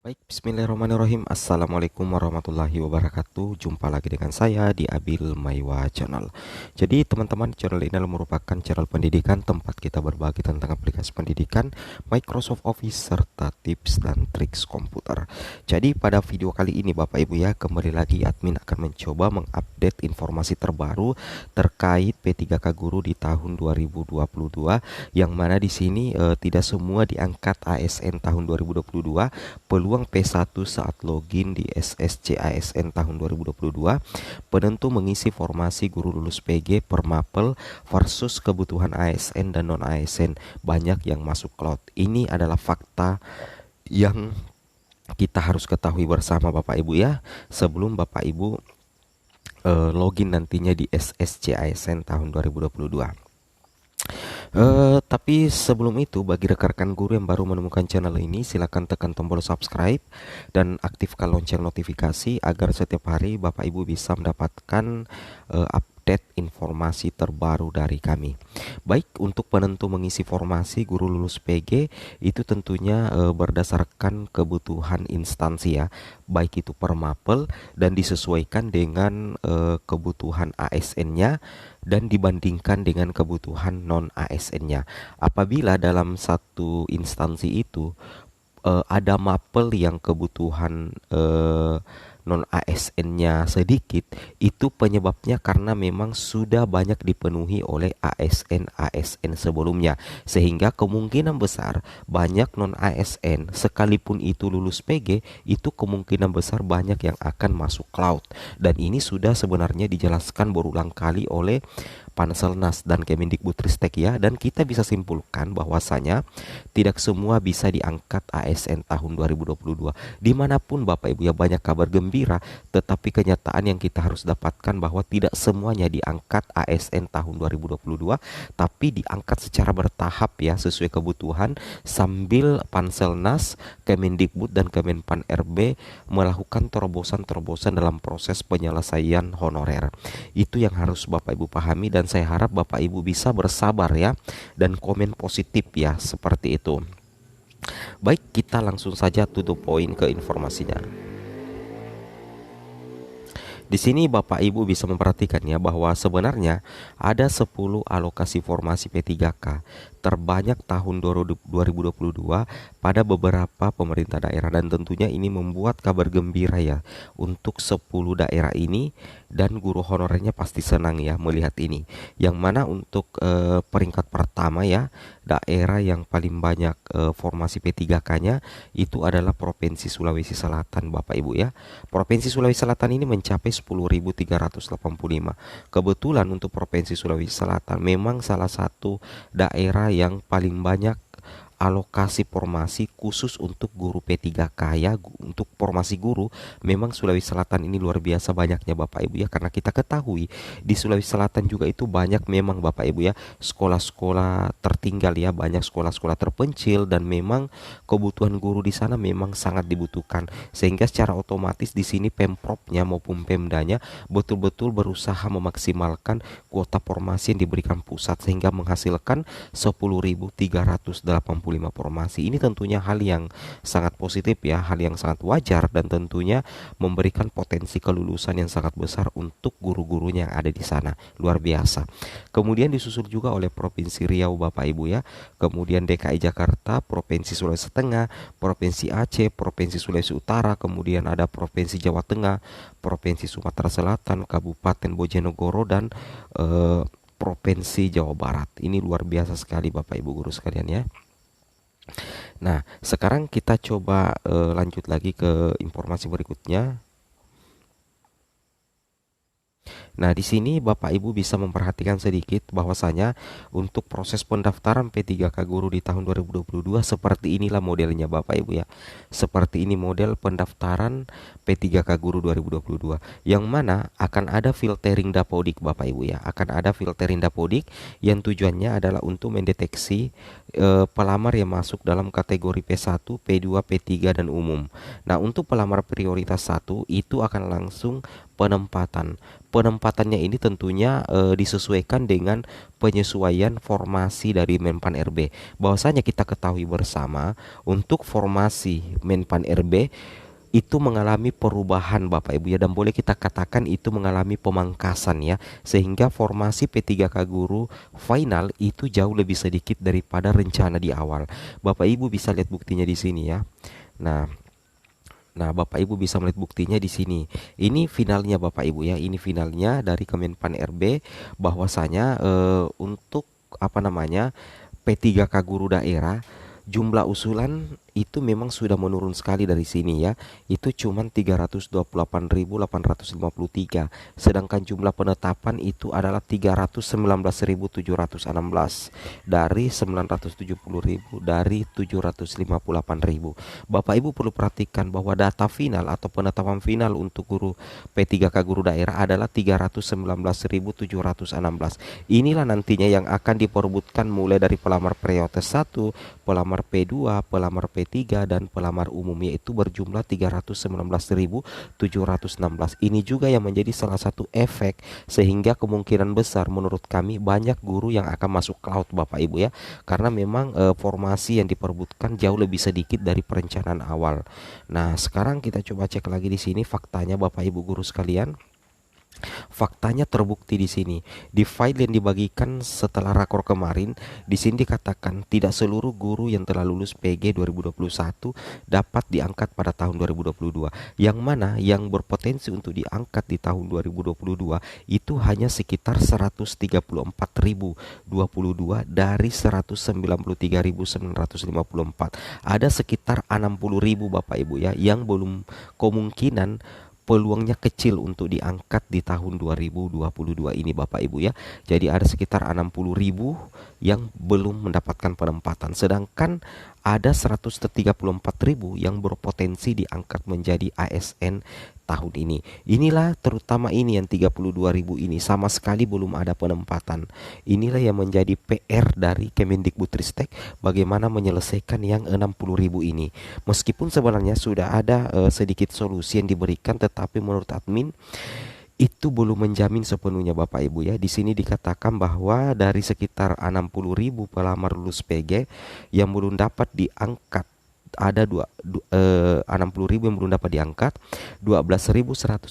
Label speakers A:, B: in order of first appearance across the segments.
A: Baik, bismillahirrahmanirrahim. Assalamualaikum warahmatullahi wabarakatuh. Jumpa lagi dengan saya di Abil Maiwa Channel. Jadi teman-teman, channel ini merupakan channel pendidikan tempat kita berbagi tentang aplikasi pendidikan, Microsoft Office, serta tips dan triks komputer. Jadi pada video kali ini Bapak Ibu ya, kembali lagi admin akan mencoba mengupdate informasi terbaru terkait P3K Guru di tahun 2022, yang mana di sini tidak semua diangkat ASN tahun 2022. Peluang P1 saat login di SSC ASN tahun 2022, penentu mengisi formasi guru lulus PG per mapel versus kebutuhan ASN dan non ASN, banyak yang masuk cloud. Ini adalah fakta yang kita harus ketahui bersama Bapak Ibu ya, sebelum Bapak Ibu login nantinya di SSC ASN tahun 2022. Tapi sebelum itu, bagi rekan-rekan guru yang baru menemukan channel ini, silakan tekan tombol subscribe dan aktifkan lonceng notifikasi agar setiap hari Bapak Ibu bisa mendapatkan update informasi terbaru dari kami. Baik, untuk penentu mengisi formasi guru lulus PG itu tentunya berdasarkan kebutuhan instansi ya, baik itu per mapel dan disesuaikan dengan kebutuhan ASN-nya dan dibandingkan dengan kebutuhan non ASN-nya. Apabila dalam satu instansi itu ada mapel yang kebutuhan non ASN-nya sedikit, itu penyebabnya karena memang sudah banyak dipenuhi oleh ASN sebelumnya, sehingga kemungkinan besar banyak non ASN sekalipun itu lulus PG, itu kemungkinan besar banyak yang akan masuk cloud. Dan ini sudah sebenarnya dijelaskan berulang kali oleh Panselnas dan Kemendikbudristek ya, dan kita bisa simpulkan bahwasanya tidak semua bisa diangkat ASN tahun 2022. Dimanapun Bapak Ibu ya, banyak kabar gembira, tetapi kenyataan yang kita harus dapatkan bahwa tidak semuanya diangkat ASN tahun 2022, tapi diangkat secara bertahap ya, sesuai kebutuhan, sambil Panselnas, Kemendikbud dan Kemenpan RB melakukan terobosan-terobosan dalam proses penyelesaian honorer. Itu yang harus Bapak Ibu pahami, dan saya harap Bapak Ibu bisa bersabar ya dan komen positif ya, seperti itu. Baik, kita langsung saja to the point ke informasinya. Di sini Bapak Ibu bisa memperhatikan ya, bahwa sebenarnya ada 10 alokasi formasi P3K terbanyak tahun 2022 pada beberapa pemerintah daerah, dan tentunya ini membuat kabar gembira ya untuk 10 daerah ini, dan guru honorernya pasti senang ya melihat ini. Yang mana untuk peringkat pertama ya, daerah yang paling banyak formasi P3K-nya itu adalah Provinsi Sulawesi Selatan Bapak Ibu ya. Provinsi Sulawesi Selatan ini mencapai 10.385. Kebetulan untuk Provinsi Sulawesi Selatan memang salah satu daerah yang paling banyak alokasi formasi khusus untuk guru P3K ya. Untuk formasi guru memang Sulawesi Selatan ini luar biasa banyaknya Bapak Ibu ya, karena kita ketahui di Sulawesi Selatan juga itu banyak memang Bapak Ibu ya sekolah-sekolah tertinggal ya, banyak sekolah-sekolah terpencil, dan memang kebutuhan guru di sana memang sangat dibutuhkan, sehingga secara otomatis di sini Pemprovnya maupun Pemdanya betul-betul berusaha memaksimalkan kuota formasi yang diberikan pusat, sehingga menghasilkan 10.385 formasi. Ini tentunya hal yang sangat positif ya, hal yang sangat wajar, dan tentunya memberikan potensi kelulusan yang sangat besar untuk guru-gurunya yang ada di sana. Luar biasa. Kemudian disusul juga oleh Provinsi Riau Bapak Ibu ya, kemudian DKI Jakarta, Provinsi Sulawesi Tengah, Provinsi Aceh, Provinsi Sulawesi Utara, kemudian ada Provinsi Jawa Tengah, Provinsi Sumatera Selatan, Kabupaten Bojonegoro, dan Provinsi Jawa Barat. Ini luar biasa sekali Bapak Ibu guru sekalian ya. Nah, sekarang kita coba lanjut lagi ke informasi berikutnya. Nah, di sini Bapak Ibu bisa memperhatikan sedikit bahwasanya untuk proses pendaftaran P3K Guru di tahun 2022 seperti inilah modelnya Bapak Ibu ya. Seperti ini model pendaftaran P3K Guru 2022, yang mana akan ada filtering dapodik Bapak Ibu ya. Akan ada filtering dapodik yang tujuannya adalah untuk mendeteksi pelamar yang masuk dalam kategori P1, P2, P3 dan umum. Nah, untuk pelamar prioritas 1 itu akan langsung penempatan penempatannya ini tentunya disesuaikan dengan penyesuaian formasi dari Menpan RB. Bahwasanya kita ketahui bersama untuk formasi Menpan RB itu mengalami perubahan Bapak Ibu ya, dan boleh kita katakan itu mengalami pemangkasan ya, sehingga formasi P3K Guru final itu jauh lebih sedikit daripada rencana di awal. Bapak Ibu bisa lihat buktinya di sini ya. Nah, Bapak Ibu bisa melihat buktinya di sini. Ini finalnya Bapak Ibu ya. Ini finalnya dari Kemenpan RB, bahwasanya untuk apa namanya P3K Guru daerah, jumlah usulan itu memang sudah menurun sekali dari sini ya. Itu cuman 328.853. Sedangkan jumlah penetapan itu adalah 319.716 dari 970.000 dari 758.000. Bapak Ibu perlu perhatikan bahwa data final atau penetapan final untuk guru P3K Guru daerah adalah 319.716. Inilah nantinya yang akan diperebutkan mulai dari pelamar periode 1, pelamar P2, pelamar P3 dan pelamar umum, yaitu berjumlah 319.716. Ini juga yang menjadi salah satu efek sehingga kemungkinan besar menurut kami banyak guru yang akan masuk cloud Bapak Ibu ya, karena memang formasi yang diperebutkan jauh lebih sedikit dari perencanaan awal. Nah, sekarang kita coba cek lagi di sini faktanya Bapak Ibu guru sekalian. Faktanya terbukti di sini. Di file yang dibagikan setelah rakor kemarin, di sini dikatakan tidak seluruh guru yang telah lulus PG 2021 dapat diangkat pada tahun 2022. Yang mana yang berpotensi untuk diangkat di tahun 2022 itu hanya sekitar 134.022 dari 193.954. Ada sekitar 60.000 Bapak Ibu ya yang belum, kemungkinan peluangnya kecil untuk diangkat di tahun 2022 ini Bapak Ibu ya. Jadi ada sekitar 60.000 yang belum mendapatkan penempatan, sedangkan ada 134.000 yang berpotensi diangkat menjadi ASN tahun ini. Inilah terutama ini yang 32.000 ini sama sekali belum ada penempatan. Inilah yang menjadi PR dari Kemendikbudristek, bagaimana menyelesaikan yang 60.000 ini. Meskipun sebenarnya sudah ada sedikit solusi yang diberikan, tetapi menurut admin itu belum menjamin sepenuhnya Bapak Ibu ya. Di sini dikatakan bahwa dari sekitar 60.000 pelamar lulus PG yang belum dapat diangkat, ada 60.000 yang belum dapat diangkat, 12.152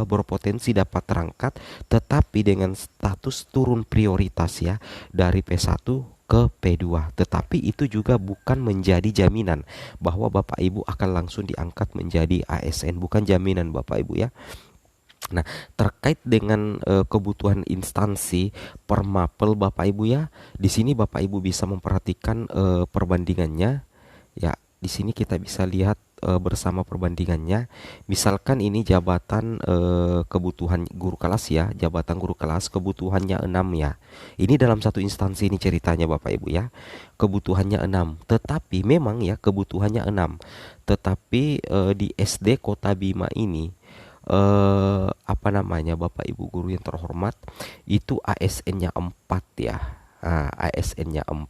A: berpotensi dapat terangkat tetapi dengan status turun prioritas ya, dari P1 ke P2. Tetapi itu juga bukan menjadi jaminan bahwa Bapak Ibu akan langsung diangkat menjadi ASN, bukan jaminan Bapak Ibu ya. Nah, terkait dengan kebutuhan instansi per mapel Bapak Ibu ya, di sini Bapak Ibu bisa memperhatikan perbandingannya. Ya, di sini kita bisa lihat bersama perbandingannya. Misalkan ini jabatan kebutuhan guru kelas ya, jabatan guru kelas kebutuhannya 6 ya. Ini dalam satu instansi ini ceritanya Bapak Ibu ya. Kebutuhannya 6, tetapi memang ya kebutuhannya 6. Tetapi di SD Kota Bima ini apa namanya Bapak Ibu guru yang terhormat, itu ASN-nya 4 ya. ASN-nya 4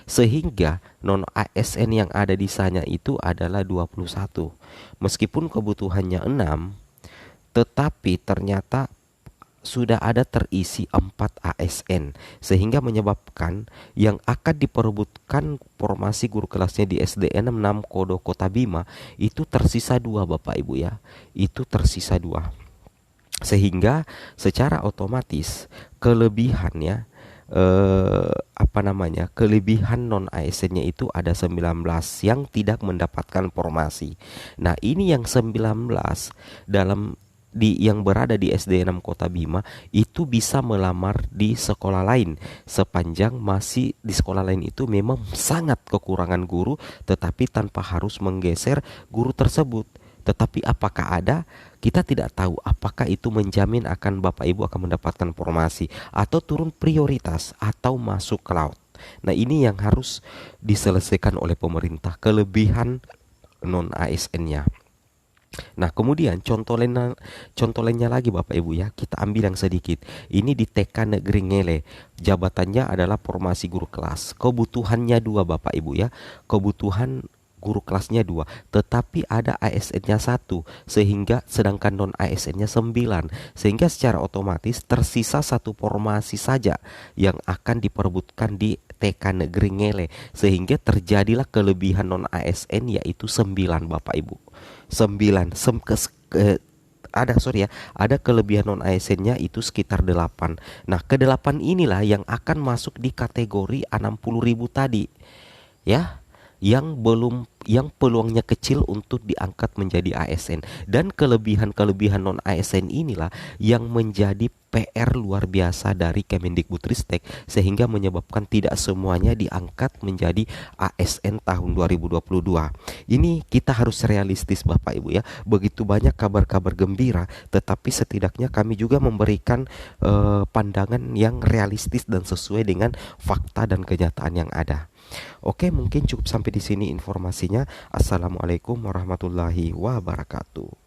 A: sehingga non ASN yang ada di sana itu adalah 21. Meskipun kebutuhannya 6, tetapi ternyata sudah ada terisi 4 ASN, sehingga menyebabkan yang akan diperebutkan formasi guru kelasnya di SDN 6 Kodo Kota Bima itu tersisa 2 Bapak Ibu ya. Itu tersisa 2. Sehingga secara otomatis kelebihannya kelebihan non ASN-nya itu ada 19 yang tidak mendapatkan formasi. Nah, ini yang 19 dalam yang berada di SD 6 Kota Bima itu bisa melamar di sekolah lain, sepanjang masih di sekolah lain itu memang sangat kekurangan guru, tetapi tanpa harus menggeser guru tersebut. Tetapi apakah ada? Kita tidak tahu apakah itu menjamin akan Bapak Ibu akan mendapatkan formasi atau turun prioritas atau masuk cloud. Nah, ini yang harus diselesaikan oleh pemerintah, kelebihan non ASN-nya. Nah, kemudian contoh lainnya lagi Bapak Ibu ya, kita ambil yang sedikit. Ini di TK Negeri Ngele, jabatannya adalah formasi guru kelas. Kebutuhannya 2 Bapak Ibu ya. Kebutuhan guru kelasnya 2, tetapi ada ASN-nya 1, sehingga sedangkan non ASN-nya 9, sehingga secara otomatis tersisa satu formasi saja yang akan diperebutkan di TK Negeri Ngele, sehingga terjadilah kelebihan non ASN yaitu 9 Bapak Ibu. 9 ada kelebihan non ASN-nya itu sekitar 8. Nah, ke-8 inilah yang akan masuk di kategori 60.000 tadi. Ya, yang peluangnya kecil untuk diangkat menjadi ASN, dan kelebihan-kelebihan non ASN inilah yang menjadi PR luar biasa dari Kemendikbudristek, sehingga menyebabkan tidak semuanya diangkat menjadi ASN tahun 2022. Ini kita harus realistis Bapak Ibu ya. Begitu banyak kabar-kabar gembira, tetapi setidaknya kami juga memberikan pandangan yang realistis dan sesuai dengan fakta dan kenyataan yang ada. Oke, mungkin cukup sampai di sini informasinya. Assalamualaikum warahmatullahi wabarakatuh.